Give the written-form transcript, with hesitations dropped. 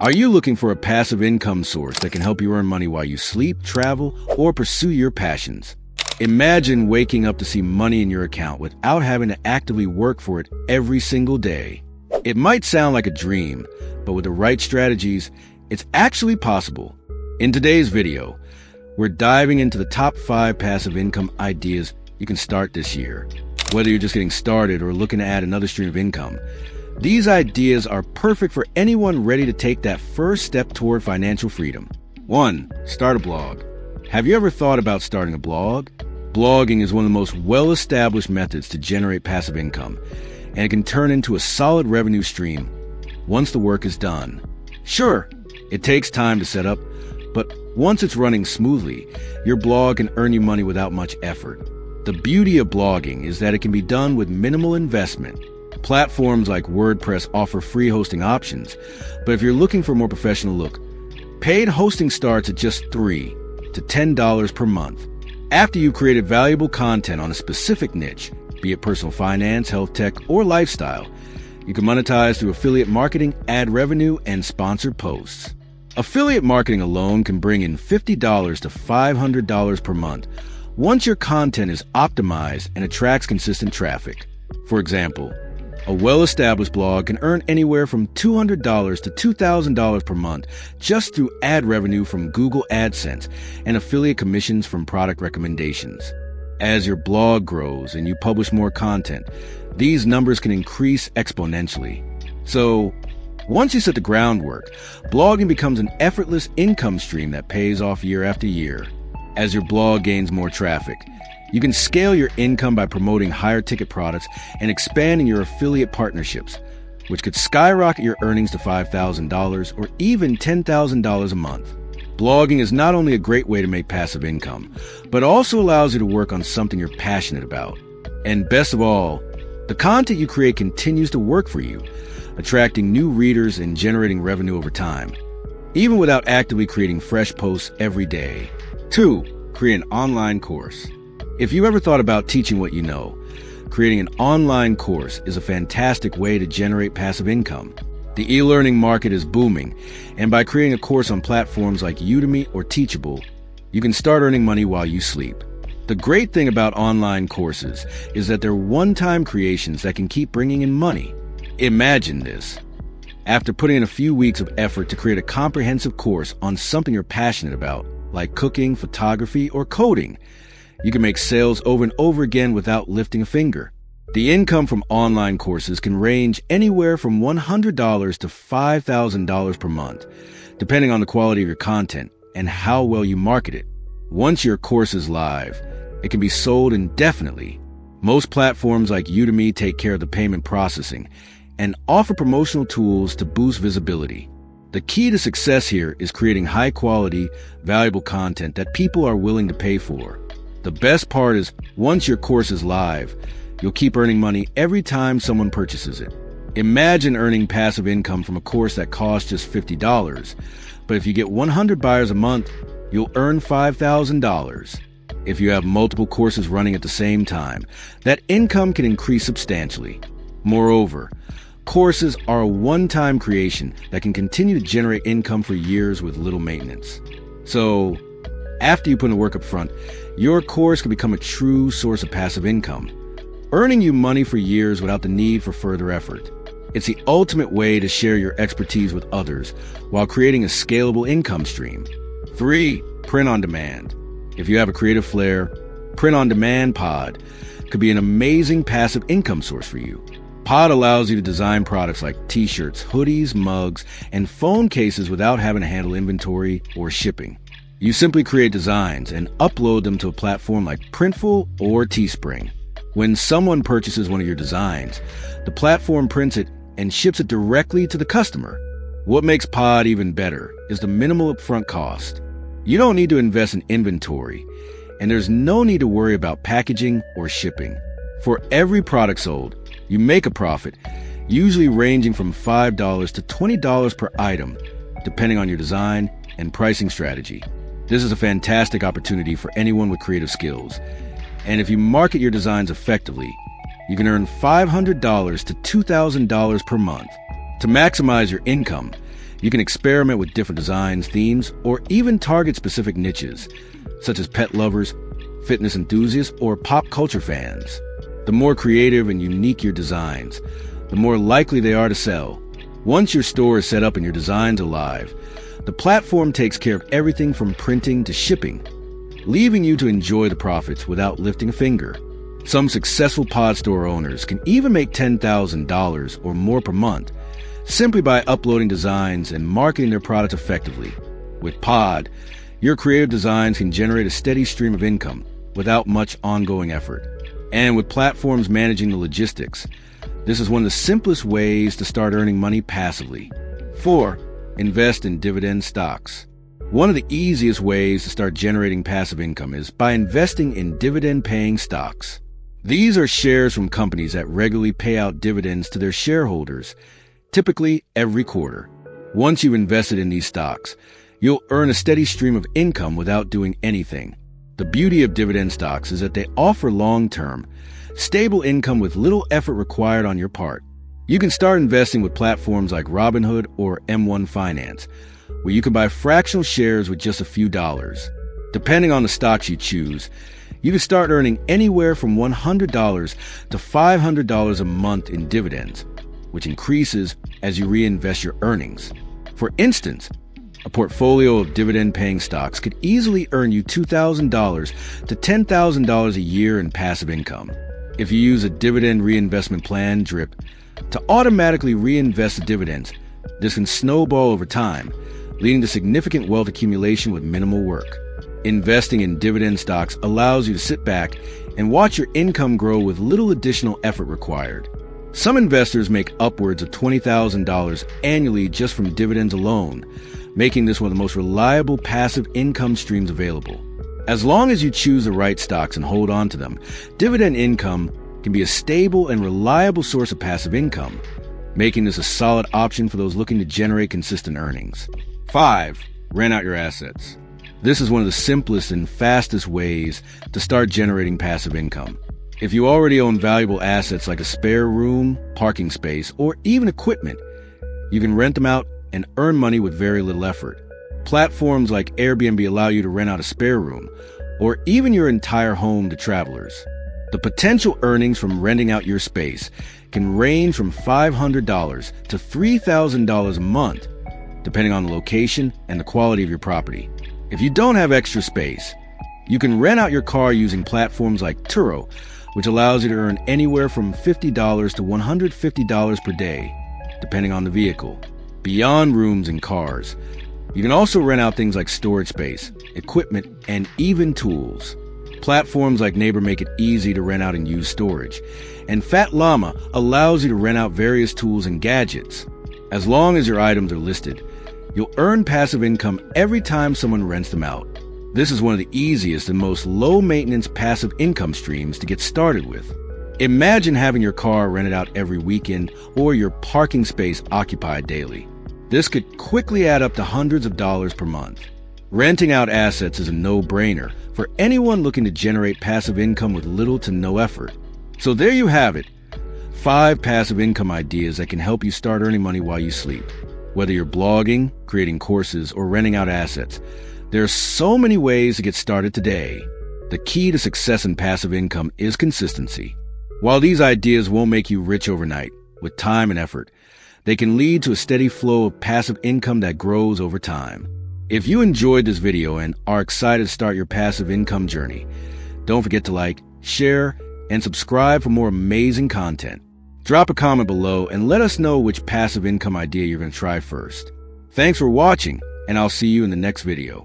Are you looking for a passive income source that can help you earn money while you sleep, travel, or pursue your passions? Imagine waking up to see money in your account without having to actively work for it every single day. It might sound like a dream, but with the right strategies, it's actually possible. In today's video, we're diving into the top 5 passive income ideas you can start this year. Whether you're just getting started or looking to add another stream of income, these ideas are perfect for anyone ready to take that first step toward financial freedom. 1. Start a blog. Have you ever thought about starting a blog? Blogging is one of the most well-established methods to generate passive income, and it can turn into a solid revenue stream once the work is done. Sure, it takes time to set up, but once it's running smoothly, your blog can earn you money without much effort. The beauty of blogging is that it can be done with minimal investment. Platforms like WordPress offer free hosting options, but if you're looking for a more professional look, paid hosting starts at just $3 to $10 per month. After you've created valuable content on a specific niche, be it personal finance, health tech, or lifestyle, you can monetize through affiliate marketing, ad revenue, and sponsored posts. Affiliate marketing alone can bring in $50 to $500 per month once your content is optimized and attracts consistent traffic. For example, a well-established blog can earn anywhere from $200 to $2,000 per month just through ad revenue from Google AdSense and affiliate commissions from product recommendations. As your blog grows and you publish more content, these numbers can increase exponentially. So, once you set the groundwork, blogging becomes an effortless income stream that pays off year after year. As your blog gains more traffic, you can scale your income by promoting higher ticket products and expanding your affiliate partnerships, which could skyrocket your earnings to $5,000 or even $10,000 a month. Blogging is not only a great way to make passive income, but also allows you to work on something you're passionate about. And best of all, the content you create continues to work for you, attracting new readers and generating revenue over time, even without actively creating fresh posts every day. 2. Create an online course. If you ever thought about teaching what you know, creating an online course is a fantastic way to generate passive income. The e-learning market is booming, and by creating a course on platforms like Udemy or Teachable, you can start earning money while you sleep. The great thing about online courses is that they're one-time creations that can keep bringing in money. Imagine this. After putting in a few weeks of effort to create a comprehensive course on something you're passionate about, like cooking, photography, or coding, you can make sales over and over again without lifting a finger. The income from online courses can range anywhere from $100 to $5,000 per month, depending on the quality of your content and how well you market it. Once your course is live, it can be sold indefinitely. Most platforms like Udemy take care of the payment processing and offer promotional tools to boost visibility. The key to success here is creating high-quality, valuable content that people are willing to pay for. The best part is, once your course is live, you'll keep earning money every time someone purchases it. Imagine earning passive income from a course that costs just $50, but if you get 100 buyers a month, you'll earn $5,000. If you have multiple courses running at the same time, that income can increase substantially. Moreover, courses are a one-time creation that can continue to generate income for years with little maintenance. So, after you put in the work up front, your course can become a true source of passive income, earning you money for years without the need for further effort. It's the ultimate way to share your expertise with others while creating a scalable income stream. 3. Print on demand. If you have a creative flair, Print on Demand Pod could be an amazing passive income source for you. Pod allows you to design products like t-shirts, hoodies, mugs, and phone cases without having to handle inventory or shipping. You simply create designs and upload them to a platform like Printful or Teespring. When someone purchases one of your designs, the platform prints it and ships it directly to the customer. What makes Pod even better is the minimal upfront cost. You don't need to invest in inventory, and there's no need to worry about packaging or shipping. For every product sold, you make a profit, usually ranging from $5 to $20 per item, depending on your design and pricing strategy. This is a fantastic opportunity for anyone with creative skills. And if you market your designs effectively, you can earn $500 to $2,000 per month. To maximize your income, You can experiment with different designs, themes, or even target specific niches, such as pet lovers, fitness enthusiasts, or pop culture fans. The more creative and unique your designs, the more likely they are to sell. Once your store is set up and your designs are live, the platform takes care of everything from printing to shipping, leaving you to enjoy the profits without lifting a finger. Some successful pod store owners can even make $10,000 or more per month simply by uploading designs and marketing their products effectively. With Pod, your creative designs can generate a steady stream of income without much ongoing effort. And with platforms managing the logistics, this is one of the simplest ways to start earning money passively. 4. Invest in dividend stocks. One of the easiest ways to start generating passive income is by investing in dividend-paying stocks. These are shares from companies that regularly pay out dividends to their shareholders, typically every quarter. Once you've invested in these stocks, you'll earn a steady stream of income without doing anything. The beauty of dividend stocks is that they offer long-term, stable income with little effort required on your part. You can start investing with platforms like Robinhood or M1 Finance, where you can buy fractional shares with just a few dollars. Depending on the stocks you choose, you can start earning anywhere from $100 to $500 a month in dividends, which increases as you reinvest your earnings. For instance, a portfolio of dividend-paying stocks could easily earn you $2,000 to $10,000 a year in passive income. If you use a dividend reinvestment plan, DRIP, to automatically reinvest the dividends, this can snowball over time, leading to significant wealth accumulation with minimal work. Investing in dividend stocks allows you to sit back and watch your income grow with little additional effort required. Some investors make upwards of $20,000 annually just from dividends alone, making this one of the most reliable passive income streams available. As long as you choose the right stocks and hold on to them, dividend income can be a stable and reliable source of passive income, making this a solid option for those looking to generate consistent earnings. 5. Rent out your assets. This is one of the simplest and fastest ways to start generating passive income. If you already own valuable assets like a spare room, parking space, or even equipment, you can rent them out and earn money with very little effort. Platforms like Airbnb allow you to rent out a spare room, or even your entire home to travelers. The potential earnings from renting out your space can range from $500 to $3,000 a month, depending on the location and the quality of your property. If you don't have extra space, you can rent out your car using platforms like Turo, which allows you to earn anywhere from $50 to $150 per day, depending on the vehicle. Beyond rooms and cars, you can also rent out things like storage space, equipment, and even tools. Platforms like Neighbor make it easy to rent out and use storage, and Fat Llama allows you to rent out various tools and gadgets. As long as your items are listed, you'll earn passive income every time someone rents them out. This is one of the easiest and most low-maintenance passive income streams to get started with. Imagine having your car rented out every weekend or your parking space occupied daily. This could quickly add up to hundreds of dollars per month. Renting out assets is a no-brainer for anyone looking to generate passive income with little to no effort. So there you have it, 5 passive income ideas that can help you start earning money while you sleep. Whether you're blogging, creating courses, or renting out assets, there are so many ways to get started today. The key to success in passive income is consistency. While these ideas won't make you rich overnight, with time and effort, they can lead to a steady flow of passive income that grows over time. If you enjoyed this video and are excited to start your passive income journey, don't forget to like, share, and subscribe for more amazing content. Drop a comment below and let us know which passive income idea you're going to try first. Thanks for watching, and I'll see you in the next video.